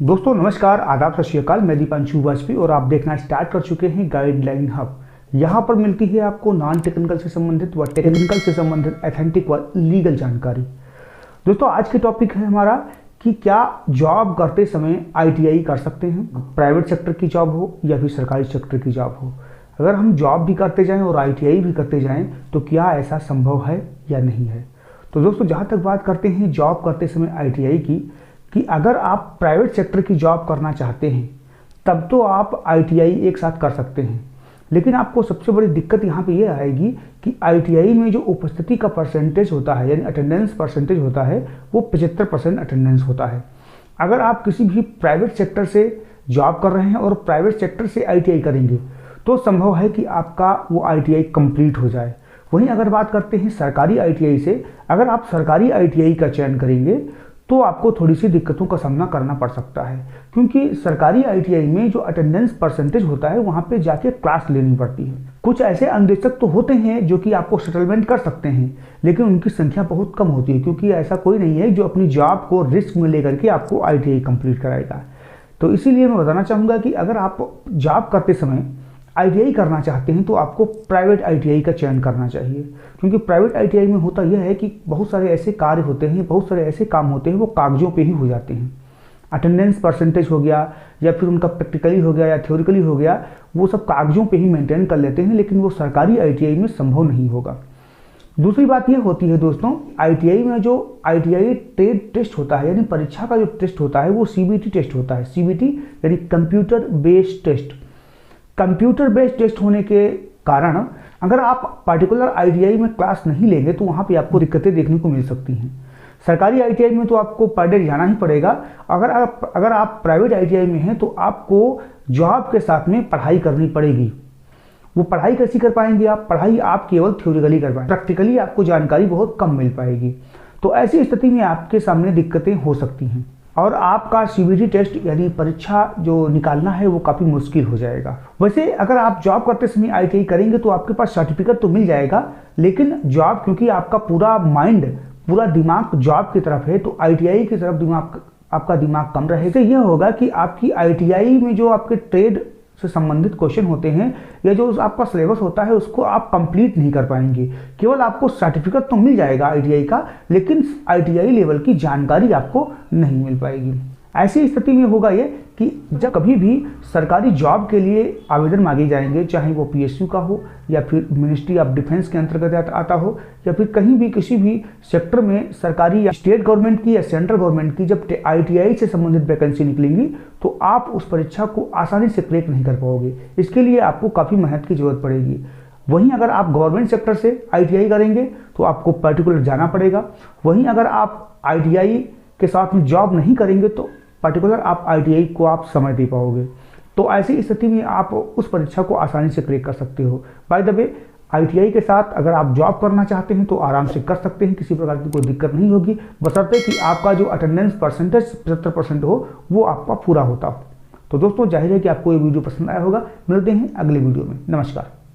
दोस्तों नमस्कार, आदाब, सत श्री अकाल। मैं दीपांशु वाजपेयी और आप देखना स्टार्ट कर चुके हैं गाइडलाइन हब। यहाँ पर मिलती है आपको नॉन टेक्निकल से संबंधित व टेक्निकल से संबंधित एथेंटिक व लीगल जानकारी। दोस्तों आज के टॉपिक है हमारा कि क्या जॉब करते समय आईटीआई कर सकते हैं, प्राइवेट सेक्टर की जॉब हो या फिर सरकारी सेक्टर की जॉब हो। अगर हम जॉब भी करते जाएं और आईटीआई भी करते जाएं तो क्या ऐसा संभव है या नहीं है। तो दोस्तों जहाँ तक बात करते हैं जॉब करते समय आईटीआई की, कि अगर आप प्राइवेट सेक्टर की जॉब करना चाहते हैं तब तो आप आईटीआई एक साथ कर सकते हैं, लेकिन आपको सबसे बड़ी दिक्कत यहाँ पे ये आएगी कि आईटीआई में जो उपस्थिति का परसेंटेज होता है यानी अटेंडेंस परसेंटेज होता है वो 75% अटेंडेंस होता है। अगर आप किसी भी प्राइवेट सेक्टर से जॉब कर रहे हैं और प्राइवेट सेक्टर से आईटीआई करेंगे तो संभव है कि आपका वो आईटीआई कंप्लीट हो जाए। वहीं अगर बात करते हैं सरकारी आईटीआई से, अगर आप सरकारी आईटीआई का चयन करेंगे तो आपको थोड़ी सी दिक्कतों का सामना करना पड़ सकता है, क्योंकि सरकारी आईटीआई में जो अटेंडेंस परसेंटेज होता है वहाँ पे जाके क्लास लेनी पड़ती है। कुछ ऐसे अन्वेषक तो होते हैं जो कि आपको सेटलमेंट कर सकते हैं, लेकिन उनकी संख्या बहुत कम होती है, क्योंकि ऐसा कोई नहीं है जो अपनी जॉब को रिस्क में लेकर के आपको आईटीआई कंप्लीट कराएगा। तो इसीलिए मैं बताना चाहूँगा कि अगर आप जॉब करते समय आईटीआई करना चाहते हैं तो आपको प्राइवेट आईटीआई का चयन करना चाहिए, क्योंकि प्राइवेट आईटीआई में होता यह है कि बहुत सारे ऐसे कार्य होते हैं, बहुत सारे ऐसे काम होते हैं वो कागजों पे ही हो जाते हैं। अटेंडेंस परसेंटेज हो गया या फिर उनका प्रैक्टिकली हो गया या थ्योरिकली हो गया, वो सब कागजों पे ही मेंटेन कर लेते हैं, लेकिन वो सरकारी आईटीआई में संभव नहीं होगा। दूसरी बात ये होती है दोस्तों, आईटीआई में जो आईटीआई ट्रेड टेस्ट होता है यानी परीक्षा का जो टेस्ट होता है वो सीबीटी टेस्ट होता है। सीबीटी यानी computer based test. Computer based test होने के कारण अगर आप पार्टिकुलर आईटीआई में क्लास नहीं लेंगे तो वहाँ पे आपको दिक्कतें देखने को मिल सकती हैं। सरकारी आईटीआई में तो आपको पर डे जाना ही पड़ेगा। अगर आप प्राइवेट आईटीआई में हैं तो आपको जॉब के साथ में पढ़ाई करनी पड़ेगी। वो पढ़ाई कैसी कर पाएंगे आप? पढ़ाई आप केवल थ्योरिकली कर पाएंगे, प्रैक्टिकली आपको जानकारी बहुत कम मिल पाएगी। तो ऐसी स्थिति में आपके सामने दिक्कतें हो सकती हैं और आपका सीबीटी टेस्ट यानी परीक्षा जो निकालना है वो काफ़ी मुश्किल हो जाएगा। वैसे अगर आप जॉब करते समय आईटीआई करेंगे तो आपके पास सर्टिफिकेट तो मिल जाएगा, लेकिन जॉब क्योंकि आपका पूरा माइंड, पूरा दिमाग जॉब की तरफ है तो आईटीआई की तरफ आपका दिमाग कम रहेगा। यह होगा कि आपकी आईटीआई में जो आपके ट्रेड से संबंधित क्वेश्चन होते हैं या जो आपका सिलेबस होता है उसको आप कंप्लीट नहीं कर पाएंगे। केवल आपको सर्टिफिकेट तो मिल जाएगा आईटीआई का, लेकिन आईटीआई लेवल की जानकारी आपको नहीं मिल पाएगी। ऐसी स्थिति में होगा ये कि जब कभी भी सरकारी जॉब के लिए आवेदन मांगे जाएंगे, चाहे वो पीएसयू का हो या फिर मिनिस्ट्री ऑफ डिफेंस के अंतर्गत आता हो या फिर कहीं भी किसी भी सेक्टर में सरकारी या स्टेट गवर्नमेंट की या सेंट्रल गवर्नमेंट की जब आईटीआई से संबंधित वैकेंसी निकलेंगी तो आप उस परीक्षा को आसानी से क्रैक नहीं कर पाओगे। इसके लिए आपको काफ़ी मेहनत की जरूरत पड़ेगी। वहीं अगर आप गवर्नमेंट सेक्टर से आईटीआई करेंगे तो आपको पर्टिकुलर जाना पड़ेगा। वहीं अगर आप आईटीआई के साथ में जॉब नहीं करेंगे तो पर्टिकुलर आप आईटीआई को आप समय दे पाओगे। तो ऐसी स्थिति में आप उस परीक्षा को आसानी से क्रैक कर सकते हो। बाय द वे आईटीआई के साथ अगर आप जॉब करना चाहते हैं तो आराम से कर सकते हैं, किसी प्रकार की कोई दिक्कत नहीं होगी, बशर्ते कि आपका जो अटेंडेंस परसेंटेज 75% हो वो आपका पूरा होता हो। तो दोस्तों जाहिर है कि आपको ये वीडियो पसंद आया होगा। मिलते हैं अगले वीडियो में। नमस्कार।